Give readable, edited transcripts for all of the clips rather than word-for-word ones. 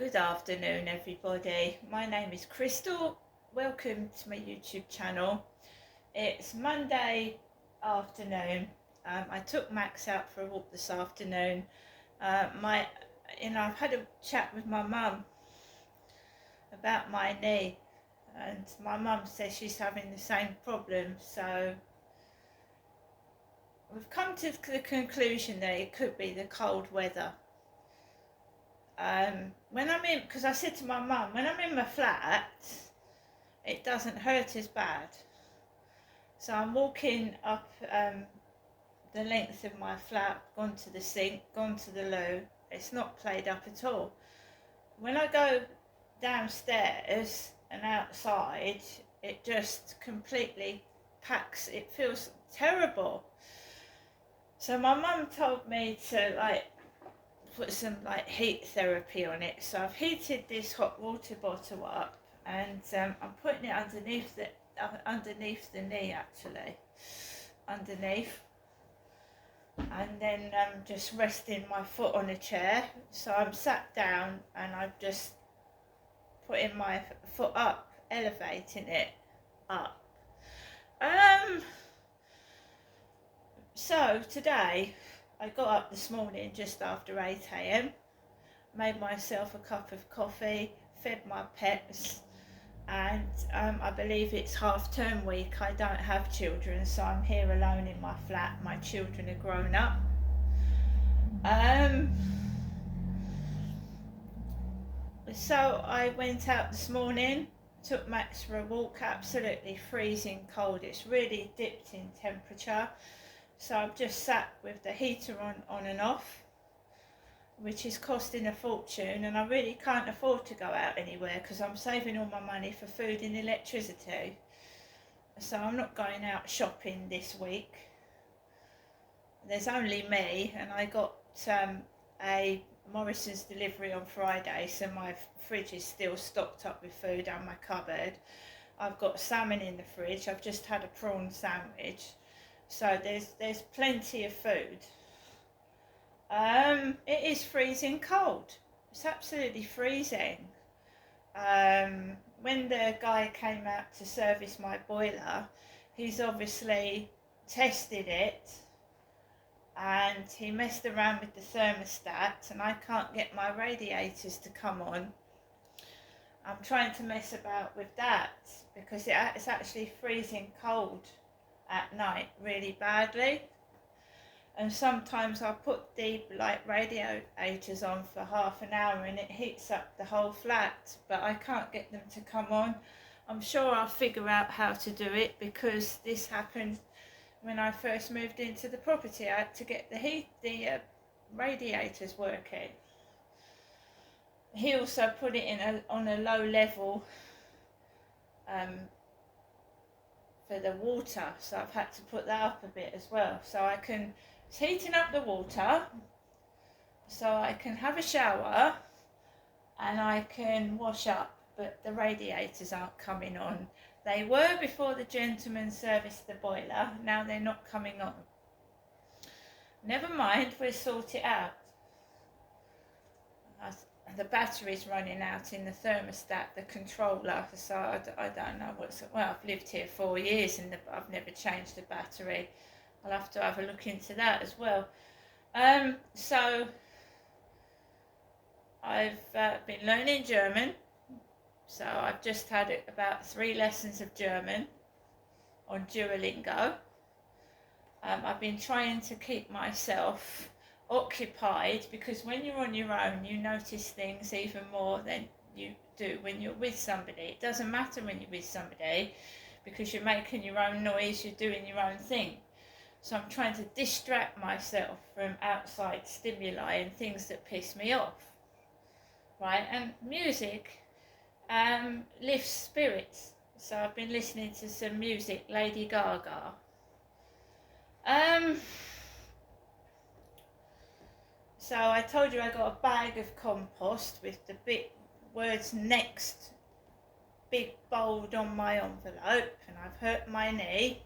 Good afternoon, everybody. My name is Crystal. Welcome to my YouTube channel. It's Monday afternoon. I took Max out for a walk this afternoon. I've had a chat with my mum about my knee, and my mum says she's having the same problem. So we've come to the conclusion that it could be the cold weather. Because I said to my mum, when I'm in my flat, it doesn't hurt as bad. So I'm walking up the length of my flat, gone to the sink, gone to the loo. It's not played up at all. When I go downstairs and outside, it just completely packs. It feels terrible. So my mum told me to put some heat therapy on it. So I've heated this hot water bottle up, and I'm putting it underneath the knee, actually, underneath, and then just resting my foot on a chair. So I'm sat down and I'm just putting my foot up, elevating it up. So today I got up this morning just after 8 a.m, made myself a cup of coffee, fed my pets, and I believe it's half-term week. I don't have children, so I'm here alone in my flat. My children are grown up. So I went out this morning, took Max for a walk. Absolutely freezing cold. It's really dipped in temperature. So I've just sat with the heater on and off, which is costing a fortune, and I really can't afford to go out anywhere because I'm saving all my money for food and electricity. So I'm not going out shopping this week. There's only me, and I got a Morrison's delivery on Friday, so my fridge is still stocked up with food, and my cupboard. I've got salmon in the fridge. I've just had a prawn sandwich. So there's plenty of food. It is freezing cold. It's absolutely freezing. When the guy came out to service my boiler, he's obviously tested it, and he messed around with the thermostat, and I can't get my radiators to come on. I'm trying to mess about with that because it's actually freezing cold at night really badly. And sometimes I put the radiators on for half an hour and it heats up the whole flat, but I can't get them to come on. I'm sure I'll figure out how to do it because this happened when I first moved into the property. I had to get the radiators working. He also put it on a low level for the water, so I've had to put that up a bit as well. So it's heating up the water, so I can have a shower and I can wash up, but the radiators aren't coming on. They were before the gentleman serviced the boiler. Now they're not coming on. Never mind, we'll sort it out. The battery's running out in the thermostat, the controller, so I don't know well, I've lived here 4 years and I've never changed the battery. I'll have to have a look into that as well. So I've been learning German. So I've just had about 3 lessons of German on Duolingo. I've been trying to keep myself occupied because when you're on your own, you notice things even more than you do when you're with somebody. It doesn't matter when you're with somebody because you're making your own noise, you're doing your own thing. So I'm trying to distract myself from outside stimuli and things that piss me off, right? And music lifts spirits. So I've been listening to some music, Lady Gaga. So I told you I got a bag of compost with the big words next big bold on my envelope, and I've hurt my knee.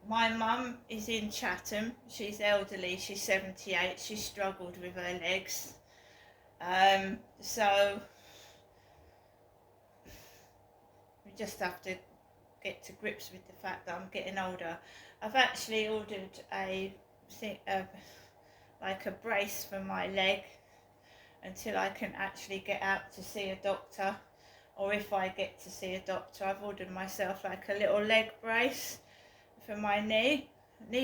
My mum is in Chatham. She's elderly, she's 78, she struggled with her legs. So we just have to get to grips with the fact that I'm getting older. I've actually ordered like a brace for my leg until I can actually get out to see a doctor, or if I get to see a doctor, I've ordered myself like a little leg brace for my knee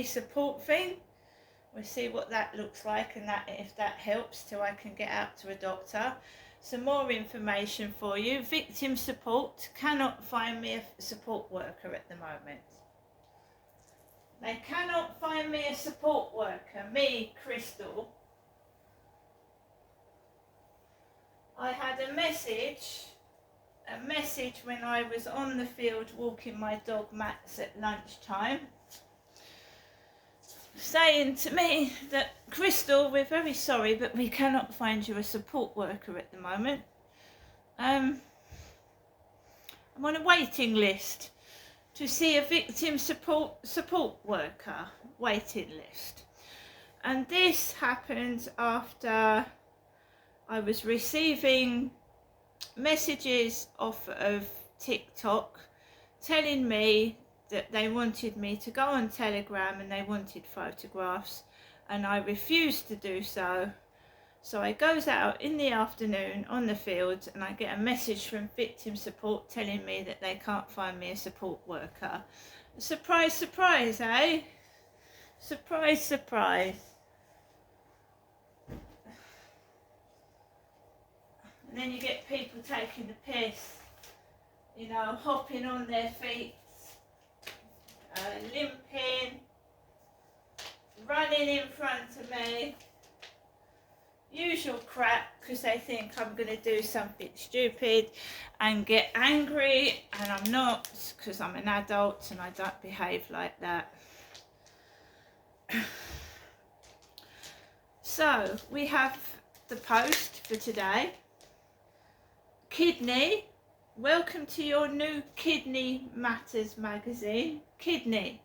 support thing. We'll see what that looks like and that if that helps till I can get out to a doctor. Some more information for you. Victim Support cannot find me a support worker at the moment. They cannot find me a support worker. Me, Crystal. I had a message when I was on the field walking my dog Max at lunchtime, saying to me that, Crystal, we're very sorry, but we cannot find you a support worker at the moment. I'm on a waiting list to see a victim support worker waiting list. And this happened after I was receiving messages off of TikTok telling me that they wanted me to go on Telegram and they wanted photographs, and I refused to do so. So I goes out in the afternoon on the field and I get a message from Victim Support telling me that they can't find me a support worker. Surprise, surprise, eh? Surprise, surprise. And then you get people taking the piss, you know, hopping on their feet, limping, running in front of me. Usual crap, because they think I'm going to do something stupid and get angry, and I'm not, because I'm an adult and I don't behave like that. So we have the post for today. Kidney, welcome to your new Kidney Matters magazine. Kidney,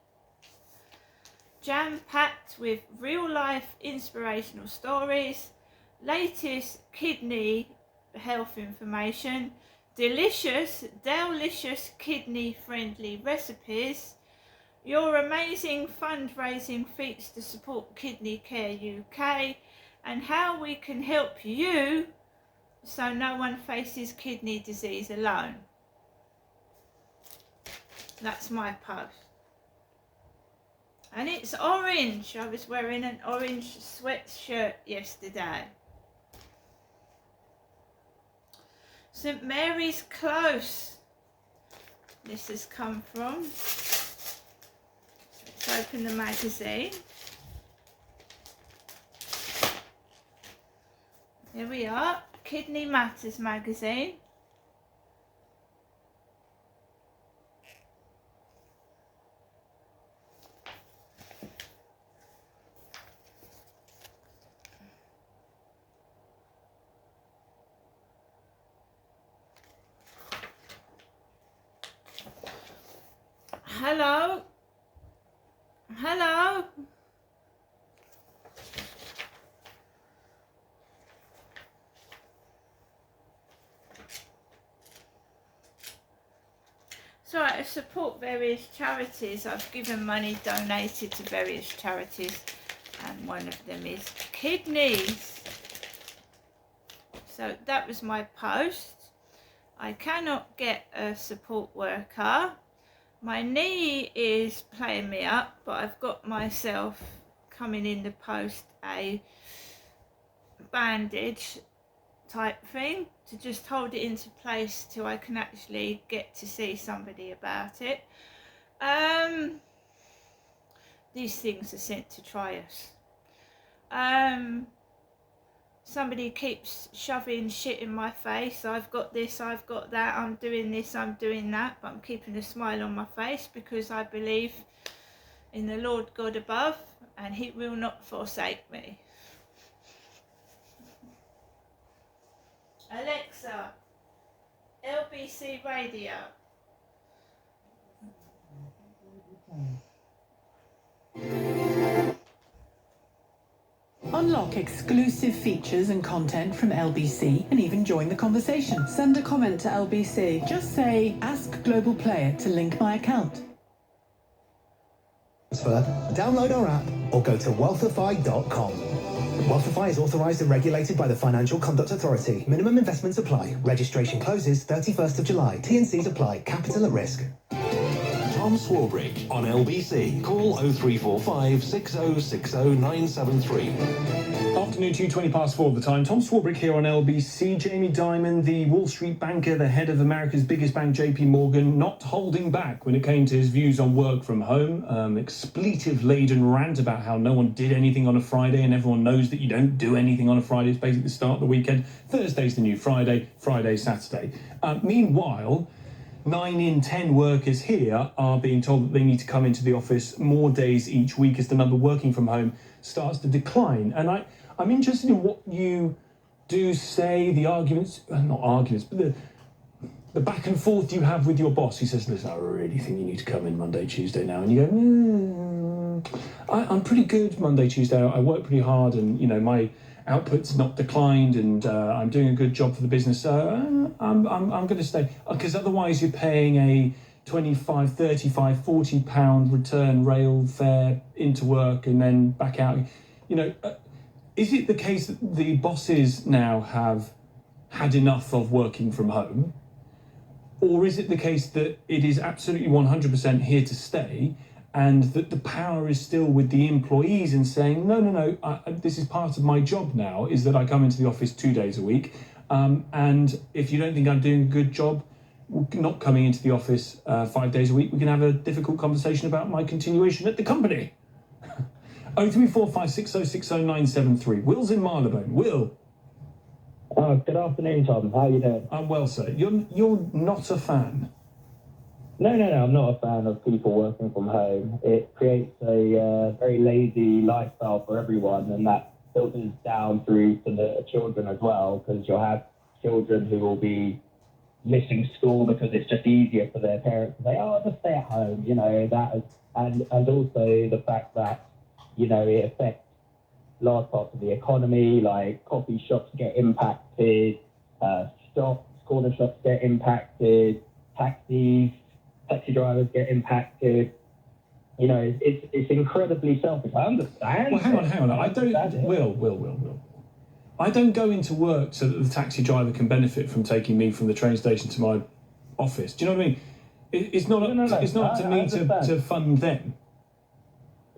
jam-packed with real-life inspirational stories, latest kidney health information, delicious kidney-friendly recipes, your amazing fundraising feats to support Kidney Care UK, and how we can help you so no one faces kidney disease alone. That's my post. And it's orange. I was wearing an orange sweatshirt yesterday. St Mary's Close. This has come from. Let's open the magazine. Here we are. Kidney Matters magazine. Hello. Hello. So I support various charities. I've given money donated to various charities, and one of them is kidneys. So that was my post. I cannot get a support worker. My knee is playing me up, but I've got myself coming in the post a bandage type thing to just hold it into place till I can actually get to see somebody about it. These things are sent to try us. Somebody keeps shoving shit in my face. I've got this, I've got that, I'm doing this, I'm doing that, but I'm keeping a smile on my face because I believe in the Lord God above and he will not forsake me. Alexa, LBC radio. Unlock exclusive features and content from LBC and even join the conversation. Send a comment to LBC. Just say, ask Global Player to link my account. Download our app or go to wealthify.com. Wealthify is authorised and regulated by the Financial Conduct Authority. Minimum investments apply. Registration closes 31st of July. T&Cs apply. Capital at risk. Tom Swarbrick on LBC. Call 0345 6060 973. Afternoon to you, 4:20 the time. Tom Swarbrick here on LBC. Jamie Dimon, the Wall Street banker, the head of America's biggest bank, JP Morgan, not holding back when it came to his views on work from home. Expletive-laden rant about how no one did anything on a Friday, and everyone knows that you don't do anything on a Friday. It's basically the start of the weekend. Thursday's the new Friday, Friday's Saturday. Meanwhile, 9 in 10 workers here are being told that they need to come into the office more days each week as the number working from home starts to decline. And I'm interested in what you do say, the arguments, not arguments, but the back and forth you have with your boss. He says, listen, I really think you need to come in Monday, Tuesday now. And you go, I'm pretty good Monday, Tuesday. I work pretty hard and, you know, my output's not declined and I'm doing a good job for the business. So I'm going to stay. Because otherwise you're paying a 25, 35, 40 pound return rail fare into work and then back out. You know, is it the case that the bosses now have had enough of working from home? Or is it the case that it is absolutely 100% here to stay and that the power is still with the employees in saying, no, this is part of my job now, is that I come into the office 2 days a week. And if you don't think I'm doing a good job, not coming into the office 5 days a week, we can have a difficult conversation about my continuation at the company. 03456060973. Will's in Marylebone. Will. Good afternoon, Tom. How are you doing? I'm well, sir. You're not a fan. No, I'm not a fan of people working from home. It creates a very lazy lifestyle for everyone, and that filters down through to the children as well, because you'll have children who will be missing school because it's just easier for their parents to say, oh, I'll just stay at home, you know, that is, and also the fact that, you know, it affects large parts of the economy, like coffee shops get impacted, corner shops get impacted, taxi drivers get impacted. You know, it's incredibly selfish. I understand. Well, hang on. I don't. Will. I don't go into work so that the taxi driver can benefit from taking me from the train station to my office. Do you know what I mean? It's not. It's not up to me to fund them.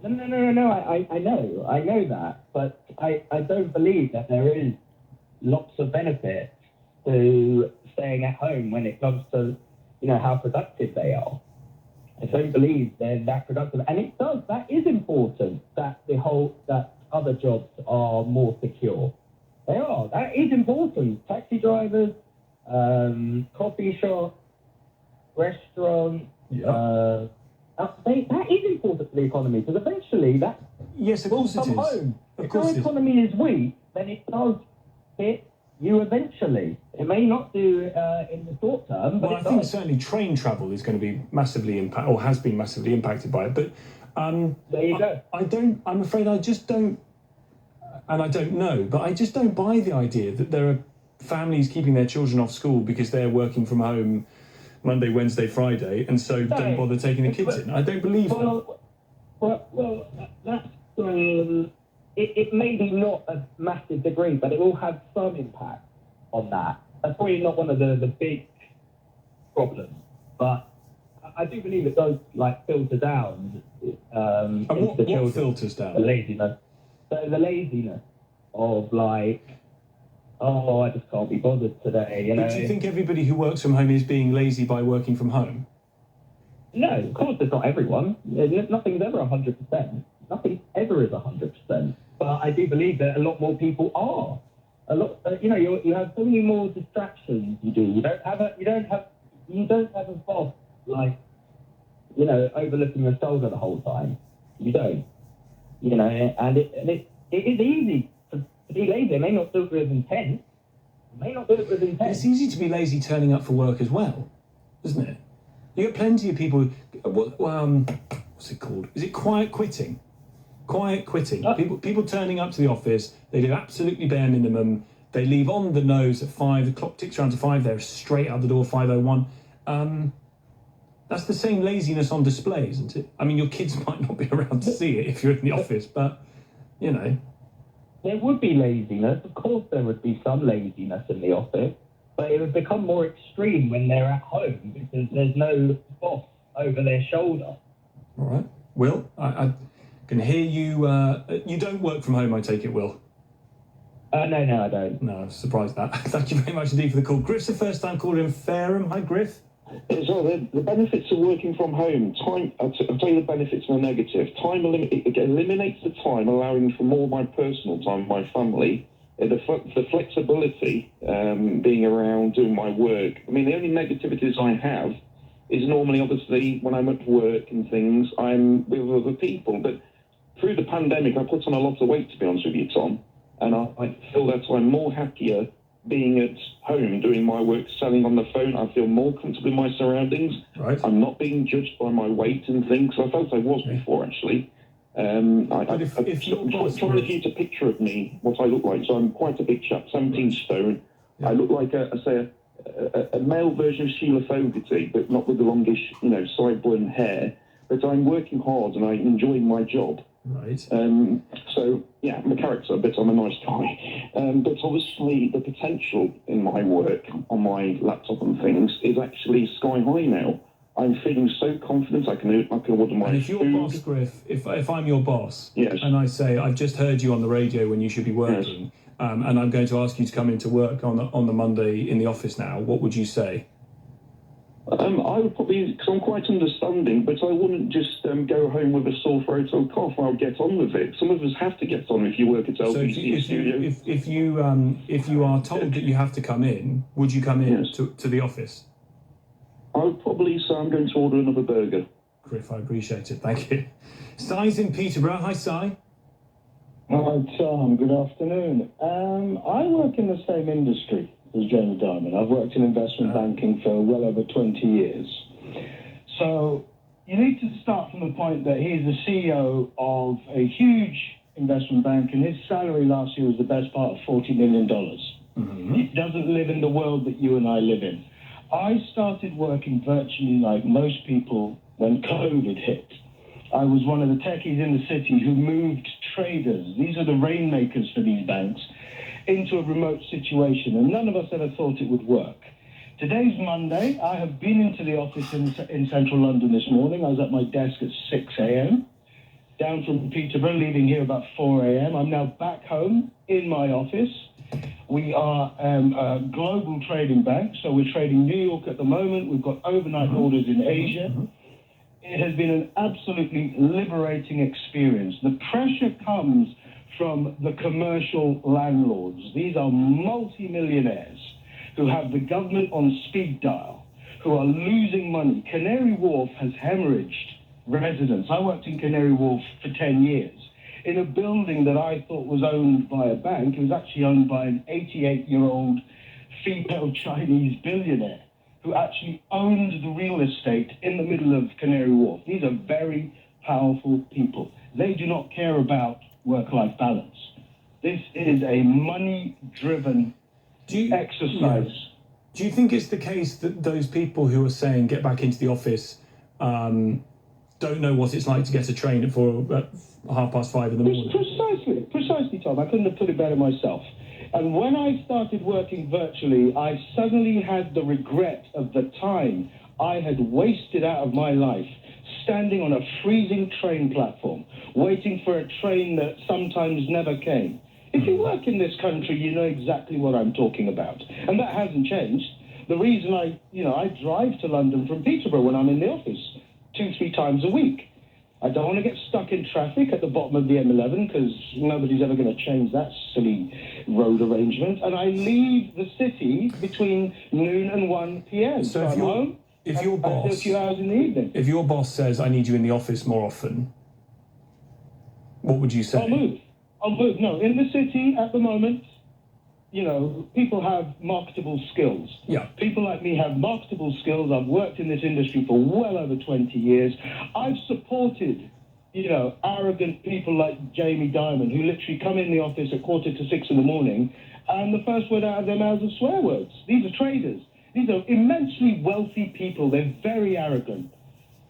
No. I know that, but I don't believe that there is lots of benefit to staying at home when it comes to, you know, how productive they are. I don't believe they're that productive, and that is important that other jobs are more secure. They are. That is important. Taxi drivers, coffee shops, restaurants. Yeah. That is important for the economy, because eventually that yes, of will course come it is. home. Of If course our economy is weak, then it does hit you eventually. It may not do in the short term, but well, I think certainly train travel is going to be massively impacted, or has been massively impacted by it. But there you go. I'm afraid I just don't, and I don't know, but I just don't buy the idea that there are families keeping their children off school because they're working from home Monday, Wednesday, Friday, and so don't bother taking the kids in. I don't believe that. Well, that's it may be not a massive degree, but it will have some impact on that. That's probably not one of the big problems, but I do believe it does filter down. And what filters down? The laziness. So the laziness of I just can't be bothered today. You know? But do you think everybody who works from home is being lazy by working from home? No, of course it's not everyone. Nothing's ever 100%. Nothing ever is 100%. But I do believe that a lot more people are. You have so many more distractions. You don't have a boss overlooking your shoulder the whole time. You don't. And it is easy to be lazy. It may not do it with intent. It's easy to be lazy turning up for work as well, isn't it? You get plenty of people. What's it called? Is it quiet quitting? quiet quitting. People turning up to the office, they do absolutely bare minimum. They leave on the nose at 5. The clock ticks around to 5. They're straight out the door 5:01. That's the same laziness on display, isn't it? I mean, your kids might not be around to see it if you're in the office, but you know. There would be laziness. Of course, there would be some laziness in the office, but it would become more extreme when they're at home because there's no boss over their shoulder. All right, Will, I can hear you. You don't work from home, I take it, Will? No, I don't. No, I was surprised at that. Thank you very much indeed for the call. Griff's the first time caller in Fareham. Hi, Griff. So the benefits of working from home, I'll tell you the benefits and the negative. It eliminates the time, allowing for more of my personal time, my family. The flexibility, being around, doing my work. I mean, the only negativities I have is normally, obviously, when I'm at work and things, I'm with other people. But through the pandemic, I put on a lot of weight, to be honest with you, Tom. And I feel that I'm more happier being at home, doing my work, selling on the phone. I feel more comfortable in my surroundings. Right. I'm not being judged by my weight and things. I felt I was before, actually. If I'm trying to get a picture of me, what I look like. So I'm quite a big chap, 17 stone. Yeah. I look like, a male version of Sheila Fogarty, but not with the longish, sideburn hair. But I'm working hard and I'm enjoying my job. Right. So, yeah, I'm a character, but I'm a nice guy. But obviously the potential in my work on my laptop and things is actually sky high now. I'm feeling so confident I can order my food. And if your boss, Griff, if I'm your boss, yes, and I say, I've just heard you on the radio when you should be working, yes, and I'm going to ask you to come into work on the Monday in the office now, what would you say? I would probably, because I'm quite understanding, but I wouldn't just go home with a sore throat or cough. I would get on with it. Some of us have to get on if you work at LBC Studio. If you are told that you have to come in, would you come in, yes, to the office? I would probably say I'm going to order another burger. Griff, I appreciate it. Thank you. Si's in Peterborough. Hi, Si. Hi, Tom. Good afternoon. I work in the same industry as Jamie Dimon. I've worked in investment banking for well over 20 years. So you need to start from the point that he's the CEO of a huge investment bank, and his salary last year was the best part of $40 million. Mm-hmm. He doesn't live in the world that you and I live in. I started working virtually like most people when COVID hit. I was one of the techies in the city who moved traders. These are the rainmakers for these banks, into a remote situation, and none of us ever thought it would work. Today's Monday. I have been into the office in central London this morning. I was at my desk at 6 a.m. Down from Peterborough, leaving here about 4 a.m. I'm now back home in my office. We are a global trading bank, so we're trading New York at the moment. We've got overnight orders in Asia. It has been an absolutely liberating experience. The pressure comes from the commercial landlords. These are multi-millionaires who have the government on speed dial, who are losing money. Canary Wharf has hemorrhaged residents. I worked in Canary Wharf for 10 years. In a building that I thought was owned by a bank, it was actually owned by an 88-year-old female Chinese billionaire who actually owned the real estate in the middle of Canary Wharf. These are very powerful people. They do not care about work-life balance. This is a money-driven exercise. Yeah. Do you think it's the case that those people who are saying get back into the office don't know what it's like to get a train at 5:30 in the morning? Precisely, Tom. I couldn't have put it better myself. And when I started working virtually, I suddenly had the regret of the time I had wasted out of my life standing on a freezing train platform, waiting for a train that sometimes never came. If you work in this country, you know exactly what I'm talking about. And that hasn't changed. The reason I drive to London from Peterborough when I'm in the office 2-3 times a week. I don't want to get stuck in traffic at the bottom of the M11 because nobody's ever going to change that silly road arrangement. And I leave the city between noon and 1 p.m. So I'm home. If your boss, a few hours in the evening. If your boss says, I need you in the office more often, what would you say? I'll move. No, in the city at the moment, people have marketable skills. Yeah. People like me have marketable skills. I've worked in this industry for well over 20 years. I've supported arrogant people like Jamie Dimon, who literally come in the office at 5:45 in the morning, and the first word out of their mouths are swear words. These are traders. These are immensely wealthy people. They're very arrogant.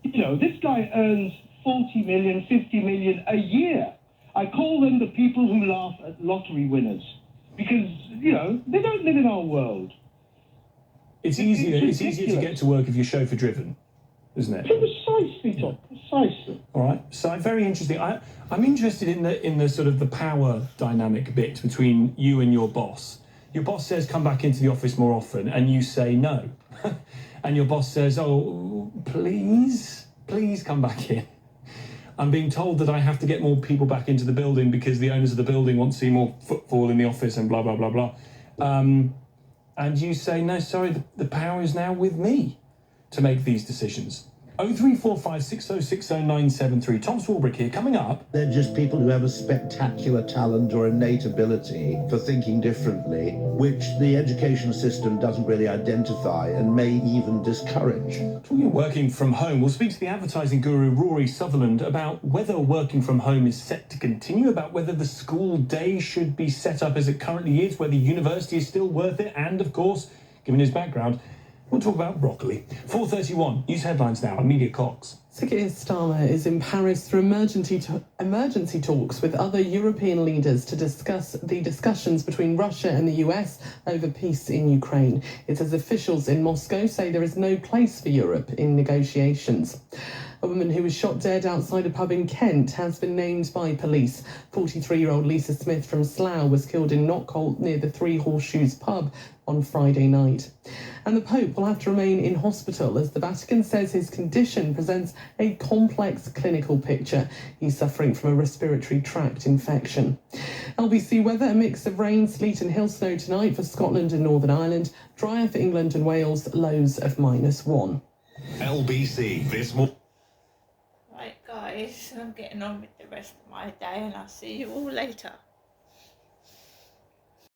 This guy earns 40 million, 50 million a year. I call them the people who laugh at lottery winners because, they don't live in our world. It's easier to get to work if you're chauffeur driven, isn't it? Precisely, Tom. Precisely. All right. So very interesting. I'm interested in the sort of the power dynamic bit between you and your boss. Your boss says come back into the office more often, and you say no. And your boss says, oh, please come back in. I'm being told that I have to get more people back into the building because the owners of the building want to see more footfall in the office and blah, blah, blah, blah. And you say, no, sorry, the power is now with me to make these decisions. 0345 6060 973. Tom Swarbrick here. Coming up. They're just people who have a spectacular talent or innate ability for thinking differently, which the education system doesn't really identify and may even discourage. Talking of working from home, we'll speak to the advertising guru Rory Sutherland about whether working from home is set to continue, about whether the school day should be set up as it currently is, whether university is still worth it, and of course, given his background, we'll talk about broccoli. 4:31, news headlines now, Amelia Cox. Sir Keir Starmer is in Paris for emergency talks with other European leaders to discuss the discussions between Russia and the US over peace in Ukraine. It says officials in Moscow say there is no place for Europe in negotiations. A woman who was shot dead outside a pub in Kent has been named by police. 43-year-old Lisa Smith from Slough was killed in Knockholt near the Three Horseshoes pub on Friday night. And the Pope will have to remain in hospital as the Vatican says his condition presents a complex clinical picture. He's suffering from a respiratory tract infection. LBC weather, a mix of rain, sleet and hail snow tonight for Scotland and Northern Ireland. Drier for England and Wales, lows of -1. LBC this morning. Right, guys, I'm getting on with the rest of my day, and I'll see you all later.